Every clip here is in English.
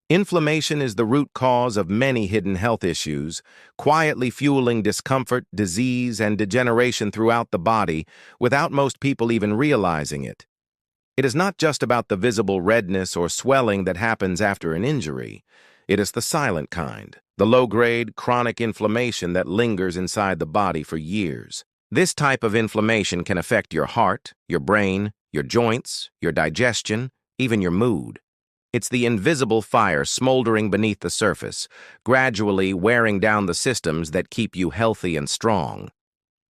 Inflammation is the root cause of many hidden health issues, quietly fueling discomfort, disease, and degeneration throughout the body without most people even realizing it. It is not just about the visible redness or swelling that happens after an injury. It is the silent kind, the low-grade, chronic inflammation that lingers inside the body for years. This type of inflammation can affect your heart, your brain, your joints, your digestion, even your mood. It's the invisible fire smoldering beneath the surface, gradually wearing down the systems that keep you healthy and strong.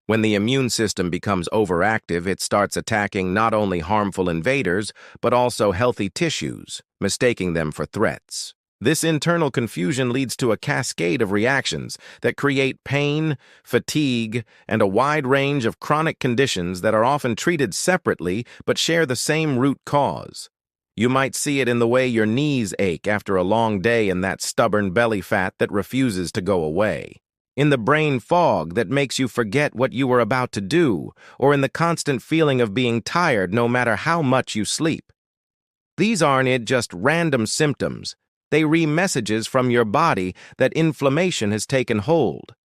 When the immune system becomes overactive, it starts attacking not only harmful invaders, but also healthy tissues, mistaking them for threats. This internal confusion leads to a cascade of reactions that create pain, fatigue, and a wide range of chronic conditions that are often treated separately but share the same root cause. You might see it in the way your knees ache after a long day and that stubborn belly fat that refuses to go away. In the brain fog that makes you forget what you were about to do, or in the constant feeling of being tired no matter how much you sleep. These aren't just random symptoms. They read messages from your body that inflammation has taken hold.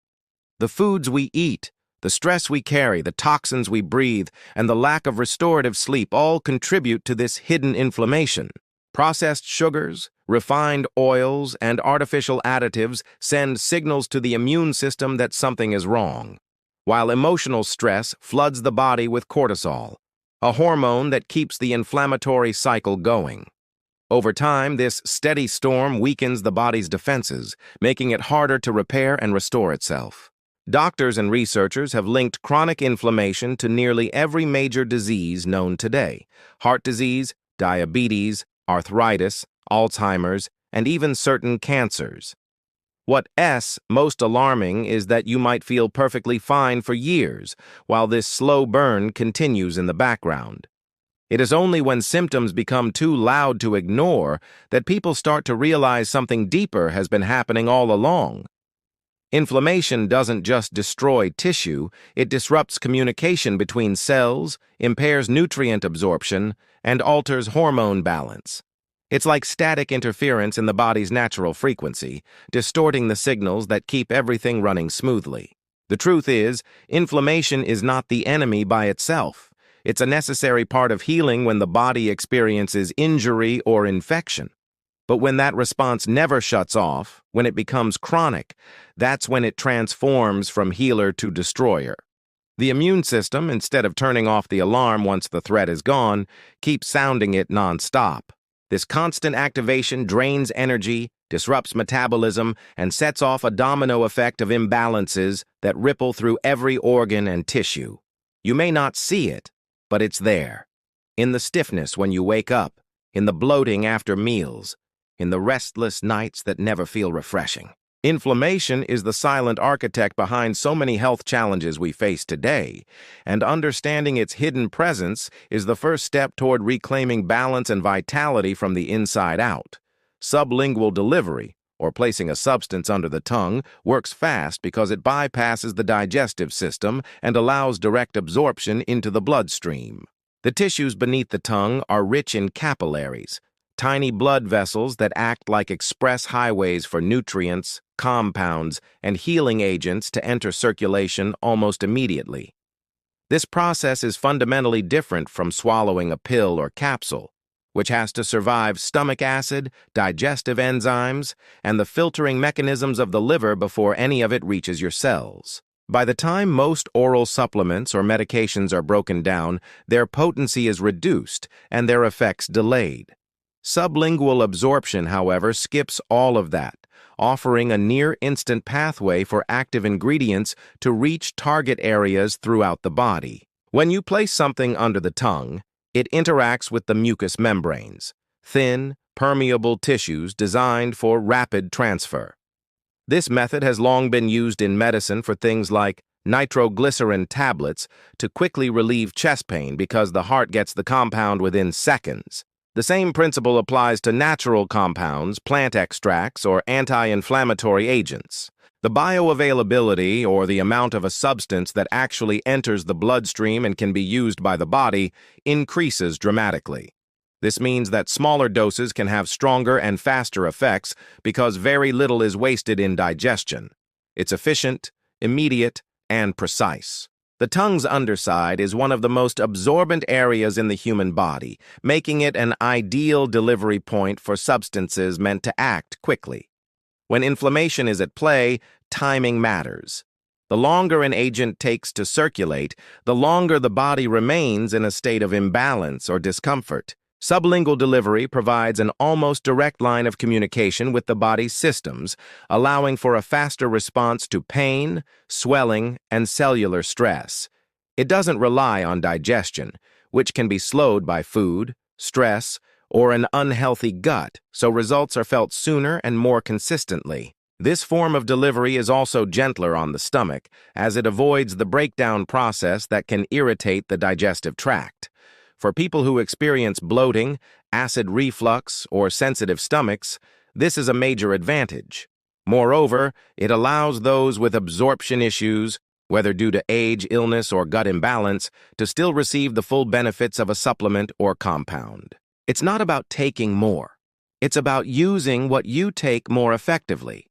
The foods we eat, the stress we carry, the toxins we breathe, and the lack of restorative sleep all contribute to this hidden inflammation. Processed sugars, refined oils, and artificial additives send signals to the immune system that something is wrong, while emotional stress floods the body with cortisol, a hormone that keeps the inflammatory cycle going. Over time, this steady storm weakens the body's defenses, making it harder to repair and restore itself. Doctors and researchers have linked chronic inflammation to nearly every major disease known today: heart disease, diabetes, arthritis, Alzheimer's, and even certain cancers. What's most alarming is that you might feel perfectly fine for years, while this slow burn continues in the background. It is only when symptoms become too loud to ignore that people start to realize something deeper has been happening all along. Inflammation doesn't just destroy tissue, it disrupts communication between cells, impairs nutrient absorption, and alters hormone balance. It's like static interference in the body's natural frequency, distorting the signals that keep everything running smoothly. The truth is, inflammation is not the enemy by itself. It's a necessary part of healing when the body experiences injury or infection. But when that response never shuts off, when it becomes chronic, that's when it transforms from healer to destroyer. The immune system, instead of turning off the alarm once the threat is gone, keeps sounding it nonstop. This constant activation drains energy, disrupts metabolism, and sets off a domino effect of imbalances that ripple through every organ and tissue. You may not see it, but it's there. In the stiffness when you wake up, in the bloating after meals, in the restless nights that never feel refreshing. Inflammation is the silent architect behind so many health challenges we face today, and understanding its hidden presence is the first step toward reclaiming balance and vitality from the inside out. Sublingual delivery, or placing a substance under the tongue, works fast because it bypasses the digestive system and allows direct absorption into the bloodstream. The tissues beneath the tongue are rich in capillaries, tiny blood vessels that act like express highways for nutrients, compounds, and healing agents to enter circulation almost immediately. This process is fundamentally different from swallowing a pill or capsule, which has to survive stomach acid, digestive enzymes, and the filtering mechanisms of the liver before any of it reaches your cells. By the time most oral supplements or medications are broken down, their potency is reduced and their effects delayed. Sublingual absorption, however, skips all of that, offering a near-instant pathway for active ingredients to reach target areas throughout the body. When you place something under the tongue, it interacts with the mucous membranes, thin, permeable tissues designed for rapid transfer. This method has long been used in medicine for things like nitroglycerin tablets to quickly relieve chest pain because the heart gets the compound within seconds. The same principle applies to natural compounds, plant extracts, or anti-inflammatory agents. The bioavailability, or the amount of a substance that actually enters the bloodstream and can be used by the body, increases dramatically. This means that smaller doses can have stronger and faster effects because very little is wasted in digestion. It's efficient, immediate, and precise. The tongue's underside is one of the most absorbent areas in the human body, making it an ideal delivery point for substances meant to act quickly. When inflammation is at play, timing matters. The longer an agent takes to circulate, the longer the body remains in a state of imbalance or discomfort. Sublingual delivery provides an almost direct line of communication with the body's systems, allowing for a faster response to pain, swelling, and cellular stress. It doesn't rely on digestion, which can be slowed by food, stress, or an unhealthy gut, so results are felt sooner and more consistently. This form of delivery is also gentler on the stomach, as it avoids the breakdown process that can irritate the digestive tract. For people who experience bloating, acid reflux, or sensitive stomachs, this is a major advantage. Moreover, it allows those with absorption issues, whether due to age, illness, or gut imbalance, to still receive the full benefits of a supplement or compound. It's not about taking more. It's about using what you take more effectively.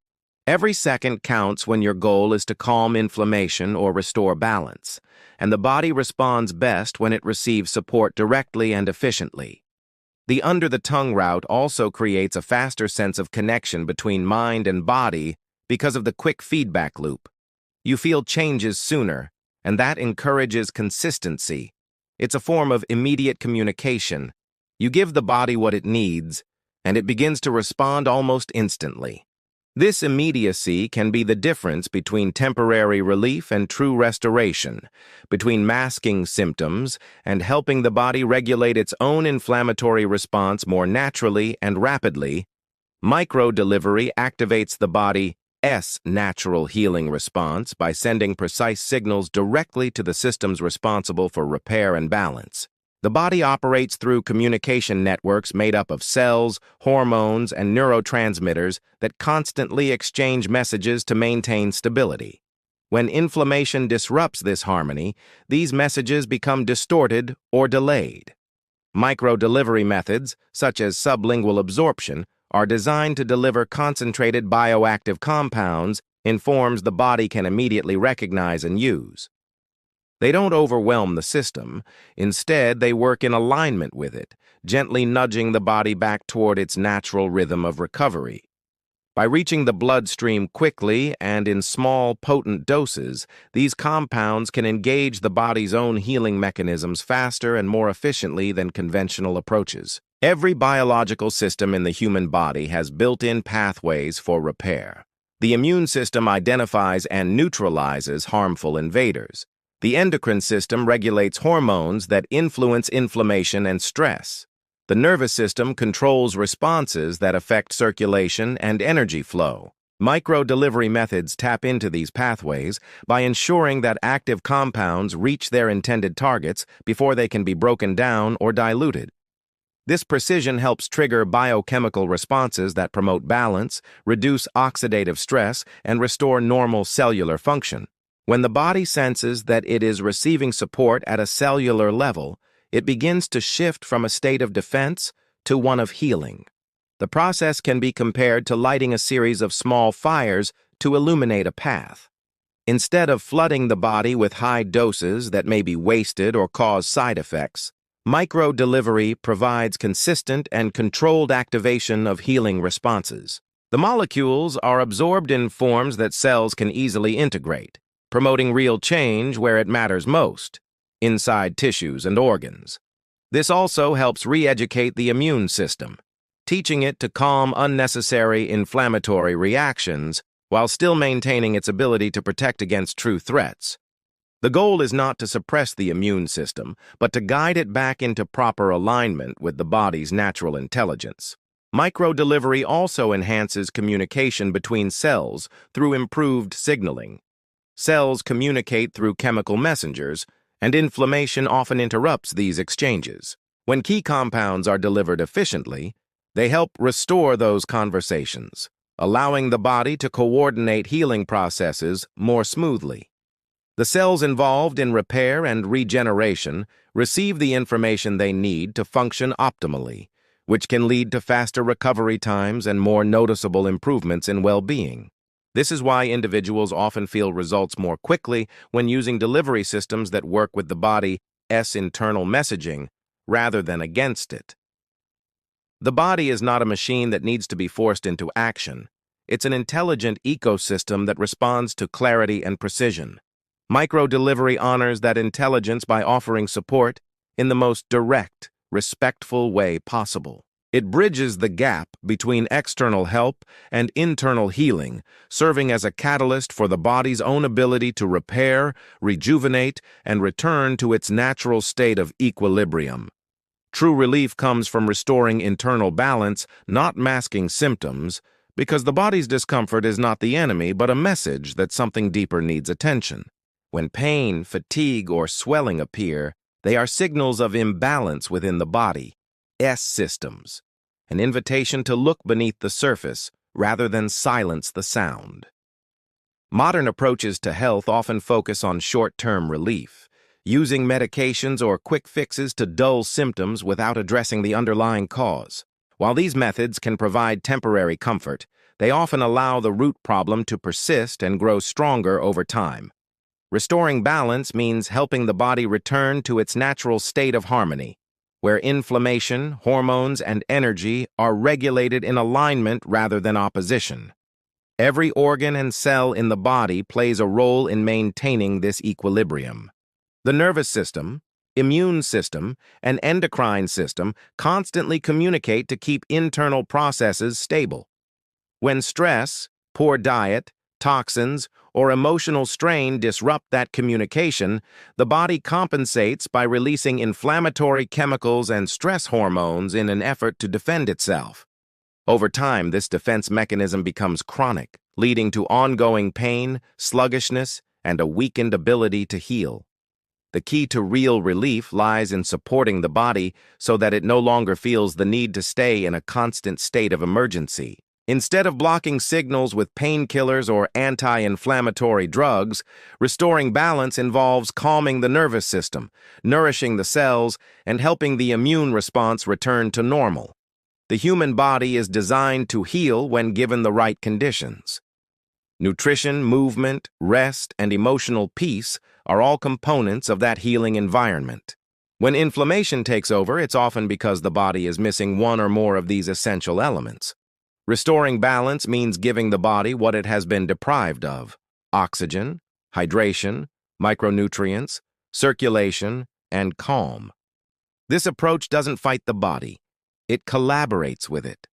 Every second counts when your goal is to calm inflammation or restore balance, and the body responds best when it receives support directly and efficiently. The under-the-tongue route also creates a faster sense of connection between mind and body because of the quick feedback loop. You feel changes sooner, and that encourages consistency. It's a form of immediate communication. You give the body what it needs, and it begins to respond almost instantly. This immediacy can be the difference between temporary relief and true restoration, between masking symptoms and helping the body regulate its own inflammatory response more naturally and rapidly. Micro-delivery activates the body's natural healing response by sending precise signals directly to the systems responsible for repair and balance. The body operates through communication networks made up of cells, hormones, and neurotransmitters that constantly exchange messages to maintain stability. When inflammation disrupts this harmony, these messages become distorted or delayed. Micro-delivery methods, such as sublingual absorption, are designed to deliver concentrated bioactive compounds in forms the body can immediately recognize and use. They don't overwhelm the system. Instead, they work in alignment with it, gently nudging the body back toward its natural rhythm of recovery. By reaching the bloodstream quickly and in small, potent doses, these compounds can engage the body's own healing mechanisms faster and more efficiently than conventional approaches. Every biological system in the human body has built-in pathways for repair. The immune system identifies and neutralizes harmful invaders. The endocrine system regulates hormones that influence inflammation and stress. The nervous system controls responses that affect circulation and energy flow. Micro-delivery methods tap into these pathways by ensuring that active compounds reach their intended targets before they can be broken down or diluted. This precision helps trigger biochemical responses that promote balance, reduce oxidative stress, and restore normal cellular function. When the body senses that it is receiving support at a cellular level, it begins to shift from a state of defense to one of healing. The process can be compared to lighting a series of small fires to illuminate a path. Instead of flooding the body with high doses that may be wasted or cause side effects, micro-delivery provides consistent and controlled activation of healing responses. The molecules are absorbed in forms that cells can easily integrate, promoting real change where it matters most, inside tissues and organs. This also helps re-educate the immune system, teaching it to calm unnecessary inflammatory reactions while still maintaining its ability to protect against true threats. The goal is not to suppress the immune system, but to guide it back into proper alignment with the body's natural intelligence. Micro-delivery also enhances communication between cells through improved signaling. Cells communicate through chemical messengers, and inflammation often interrupts these exchanges. When key compounds are delivered efficiently, they help restore those conversations, allowing the body to coordinate healing processes more smoothly. The cells involved in repair and regeneration receive the information they need to function optimally, which can lead to faster recovery times and more noticeable improvements in well-being. This is why individuals often feel results more quickly when using delivery systems that work with the body's internal messaging rather than against it. The body is not a machine that needs to be forced into action. It's an intelligent ecosystem that responds to clarity and precision. Micro-delivery honors that intelligence by offering support in the most direct, respectful way possible. It bridges the gap between external help and internal healing, serving as a catalyst for the body's own ability to repair, rejuvenate, and return to its natural state of equilibrium. True relief comes from restoring internal balance, not masking symptoms, because the body's discomfort is not the enemy but a message that something deeper needs attention. When pain, fatigue, or swelling appear, they are signals of imbalance within the body's systems, an invitation to look beneath the surface rather than silence the sound. Modern approaches to health often focus on short-term relief, using medications or quick fixes to dull symptoms without addressing the underlying cause. While these methods can provide temporary comfort, they often allow the root problem to persist and grow stronger over time. Restoring balance means helping the body return to its natural state of harmony, where inflammation, hormones, and energy are regulated in alignment rather than opposition. Every organ and cell in the body plays a role in maintaining this equilibrium. The nervous system, immune system, and endocrine system constantly communicate to keep internal processes stable. When stress, poor diet, toxins, or emotional strain disrupt that communication, the body compensates by releasing inflammatory chemicals and stress hormones in an effort to defend itself. Over time, this defense mechanism becomes chronic, leading to ongoing pain, sluggishness, and a weakened ability to heal. The key to real relief lies in supporting the body so that it no longer feels the need to stay in a constant state of emergency. Instead of blocking signals with painkillers or anti-inflammatory drugs, restoring balance involves calming the nervous system, nourishing the cells, and helping the immune response return to normal. The human body is designed to heal when given the right conditions. Nutrition, movement, rest, and emotional peace are all components of that healing environment. When inflammation takes over, it's often because the body is missing one or more of these essential elements. Restoring balance means giving the body what it has been deprived of: oxygen, hydration, micronutrients, circulation, and calm. This approach doesn't fight the body. It collaborates with it.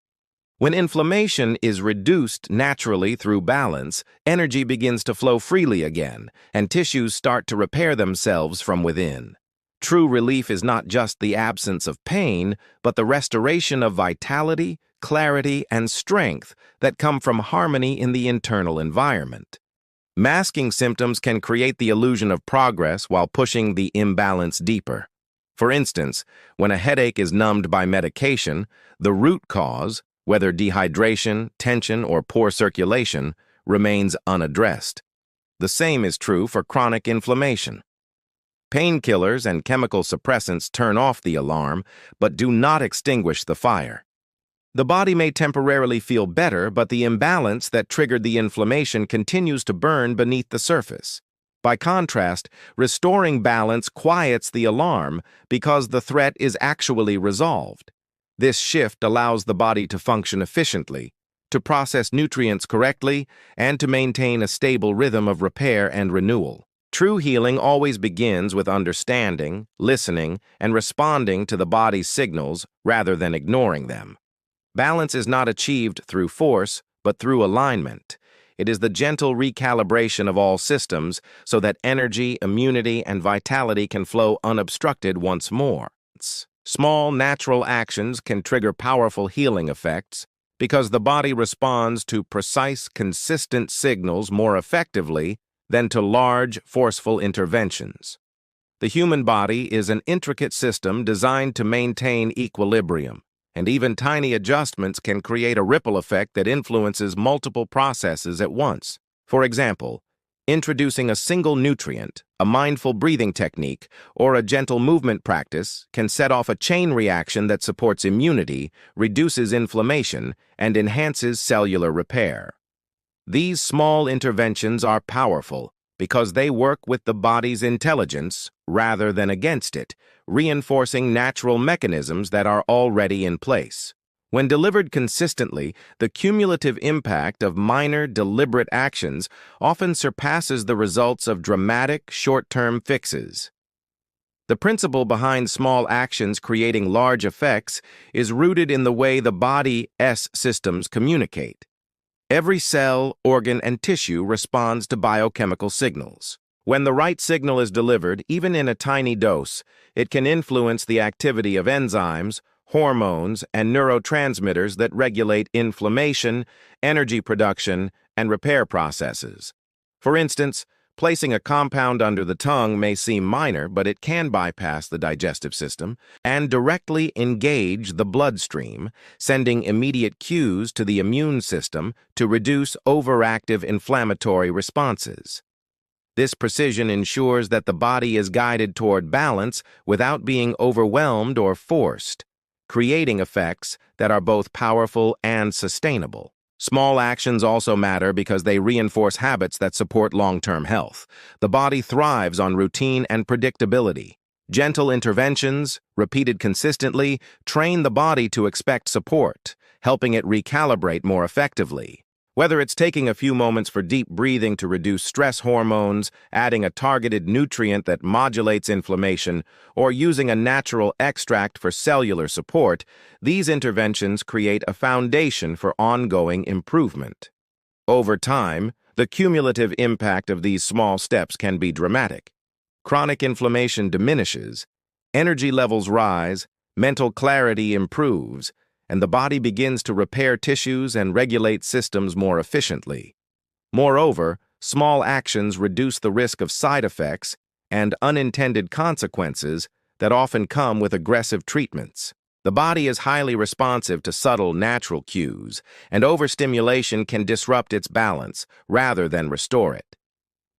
When inflammation is reduced naturally through balance, energy begins to flow freely again, and tissues start to repair themselves from within. True relief is not just the absence of pain, but the restoration of vitality, clarity, and strength that come from harmony in the internal environment. Masking symptoms can create the illusion of progress while pushing the imbalance deeper. For instance, when a headache is numbed by medication, the root cause, whether dehydration, tension, or poor circulation, remains unaddressed. The same is true for chronic inflammation. Painkillers and chemical suppressants turn off the alarm, but do not extinguish the fire. The body may temporarily feel better, but the imbalance that triggered the inflammation continues to burn beneath the surface. By contrast, restoring balance quiets the alarm because the threat is actually resolved. This shift allows the body to function efficiently, to process nutrients correctly, and to maintain a stable rhythm of repair and renewal. True healing always begins with understanding, listening, and responding to the body's signals rather than ignoring them. Balance is not achieved through force, but through alignment. It is the gentle recalibration of all systems so that energy, immunity, and vitality can flow unobstructed once more. Small, natural actions can trigger powerful healing effects because the body responds to precise, consistent signals more effectively than to large, forceful interventions. The human body is an intricate system designed to maintain equilibrium, and even tiny adjustments can create a ripple effect that influences multiple processes at once. For example, Introducing a single nutrient, a mindful breathing technique, or a gentle movement practice can set off a chain reaction that supports immunity, reduces inflammation, and enhances cellular repair. These small interventions are powerful because they work with the body's intelligence rather than against it, reinforcing natural mechanisms that are already in place. When delivered consistently, the cumulative impact of minor, deliberate actions often surpasses the results of dramatic, short-term fixes. The principle behind small actions creating large effects is rooted in the way the body's systems communicate. Every cell, organ, and tissue responds to biochemical signals. When the right signal is delivered, even in a tiny dose, it can influence the activity of enzymes, hormones, and neurotransmitters that regulate inflammation, energy production, and repair processes. For instance, placing a compound under the tongue may seem minor, but it can bypass the digestive system and directly engage the bloodstream, sending immediate cues to the immune system to reduce overactive inflammatory responses. This precision ensures that the body is guided toward balance without being overwhelmed or forced, creating effects that are both powerful and sustainable. Small actions also matter because they reinforce habits that support long-term health. The body thrives on routine and predictability. Gentle interventions, repeated consistently, train the body to expect support, helping it recalibrate more effectively. Whether it's taking a few moments for deep breathing to reduce stress hormones, adding a targeted nutrient that modulates inflammation, or using a natural extract for cellular support, these interventions create a foundation for ongoing improvement. Over time, the cumulative impact of these small steps can be dramatic. Chronic inflammation diminishes, energy levels rise, mental clarity improves, and the body begins to repair tissues and regulate systems more efficiently. Moreover, small actions reduce the risk of side effects and unintended consequences that often come with aggressive treatments. The body is highly responsive to subtle natural cues, and overstimulation can disrupt its balance rather than restore it.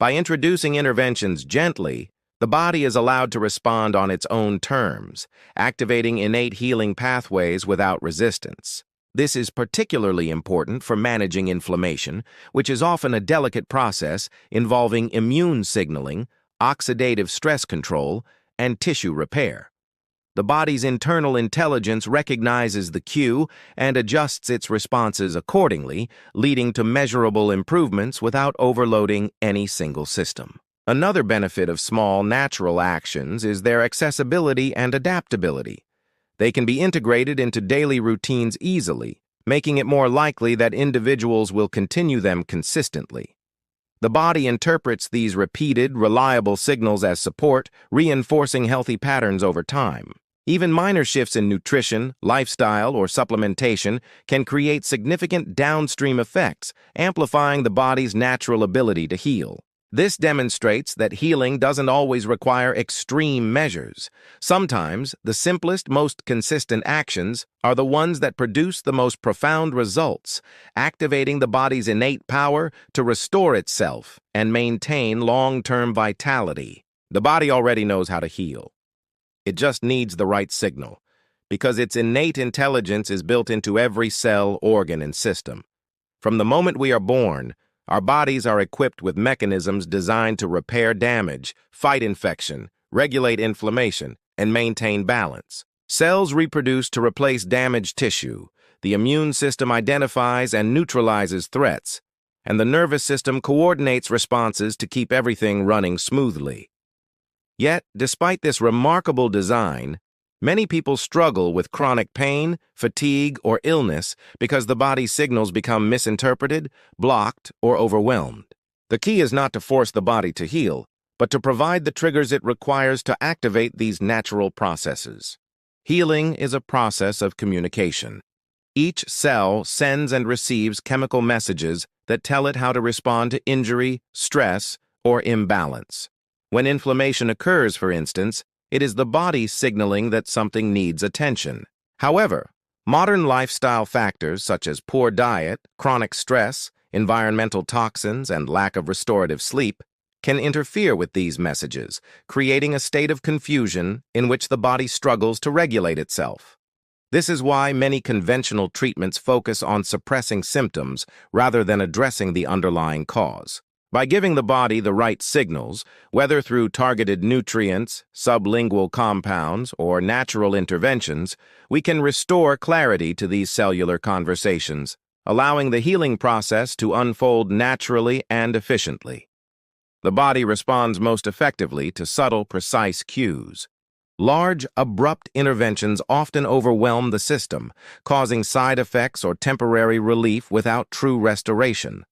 By introducing interventions gently, the body is allowed to respond on its own terms, activating innate healing pathways without resistance. This is particularly important for managing inflammation, which is often a delicate process involving immune signaling, oxidative stress control, and tissue repair. The body's internal intelligence recognizes the cue and adjusts its responses accordingly, leading to measurable improvements without overloading any single system. Another benefit of small, natural actions is their accessibility and adaptability. They can be integrated into daily routines easily, making it more likely that individuals will continue them consistently. The body interprets these repeated, reliable signals as support, reinforcing healthy patterns over time. Even minor shifts in nutrition, lifestyle, or supplementation can create significant downstream effects, amplifying the body's natural ability to heal. This demonstrates that healing doesn't always require extreme measures. Sometimes, the simplest, most consistent actions are the ones that produce the most profound results, activating the body's innate power to restore itself and maintain long-term vitality. The body already knows how to heal. It just needs the right signal, because its innate intelligence is built into every cell, organ, and system. From the moment we are born, our bodies are equipped with mechanisms designed to repair damage, fight infection, regulate inflammation, and maintain balance. Cells reproduce to replace damaged tissue, the immune system identifies and neutralizes threats, and the nervous system coordinates responses to keep everything running smoothly. Yet, despite this remarkable design, many people struggle with chronic pain, fatigue, or illness because the body's signals become misinterpreted, blocked, or overwhelmed. The key is not to force the body to heal, but to provide the triggers it requires to activate these natural processes. Healing is a process of communication. Each cell sends and receives chemical messages that tell it how to respond to injury, stress, or imbalance. When inflammation occurs, for instance, it is the body signaling that something needs attention. However, modern lifestyle factors such as poor diet, chronic stress, Environmental toxins and lack of restorative sleep can interfere with these messages, creating a state of confusion in which the body struggles to regulate itself. This is why many conventional treatments focus on suppressing symptoms rather than addressing the underlying cause. By giving the body the right signals, whether through targeted nutrients, sublingual compounds, or natural interventions, we can restore clarity to these cellular conversations, allowing the healing process to unfold naturally and efficiently. The body responds most effectively to subtle, precise cues. Large, abrupt interventions often overwhelm the system, causing side effects or temporary relief without true restoration.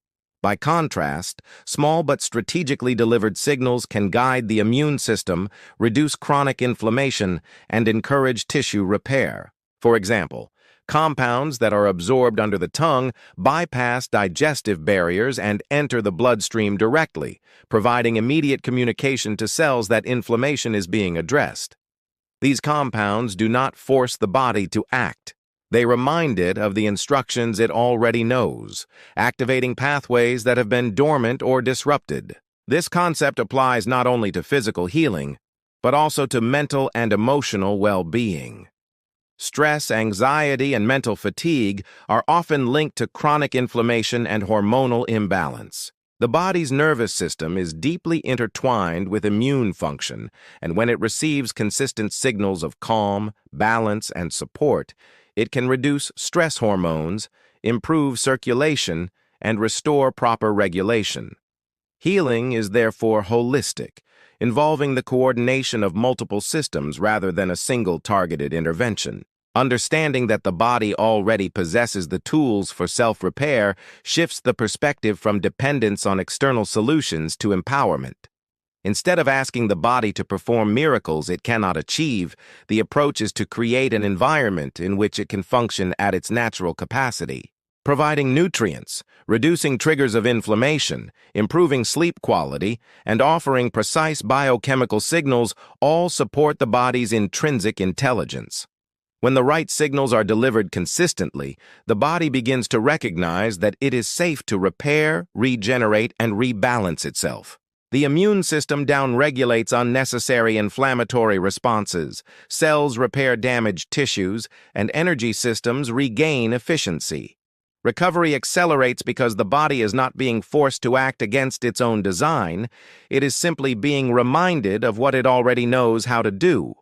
By contrast, small but strategically delivered signals can guide the immune system, reduce chronic inflammation, and encourage tissue repair. For example, compounds that are absorbed under the tongue bypass digestive barriers and enter the bloodstream directly, providing immediate communication to cells that inflammation is being addressed. These compounds do not force the body to act. They remind it of the instructions it already knows, activating pathways that have been dormant or disrupted. This concept applies not only to physical healing, but also to mental and emotional well-being. Stress, anxiety, and mental fatigue are often linked to chronic inflammation and hormonal imbalance. The body's nervous system is deeply intertwined with immune function, and when it receives consistent signals of calm, balance, and support, it can reduce stress hormones, improve circulation, and restore proper regulation. Healing is therefore holistic, involving the coordination of multiple systems rather than a single targeted intervention. Understanding that the body already possesses the tools for self-repair shifts the perspective from dependence on external solutions to empowerment. Instead of asking the body to perform miracles it cannot achieve, the approach is to create an environment in which it can function at its natural capacity. Providing nutrients, reducing triggers of inflammation, improving sleep quality, and offering precise biochemical signals all support the body's intrinsic intelligence. When the right signals are delivered consistently, the body begins to recognize that it is safe to repair, regenerate, and rebalance itself. The immune system downregulates unnecessary inflammatory responses, cells repair damaged tissues, and energy systems regain efficiency. Recovery accelerates because the body is not being forced to act against its own design, it is simply being reminded of what it already knows how to do.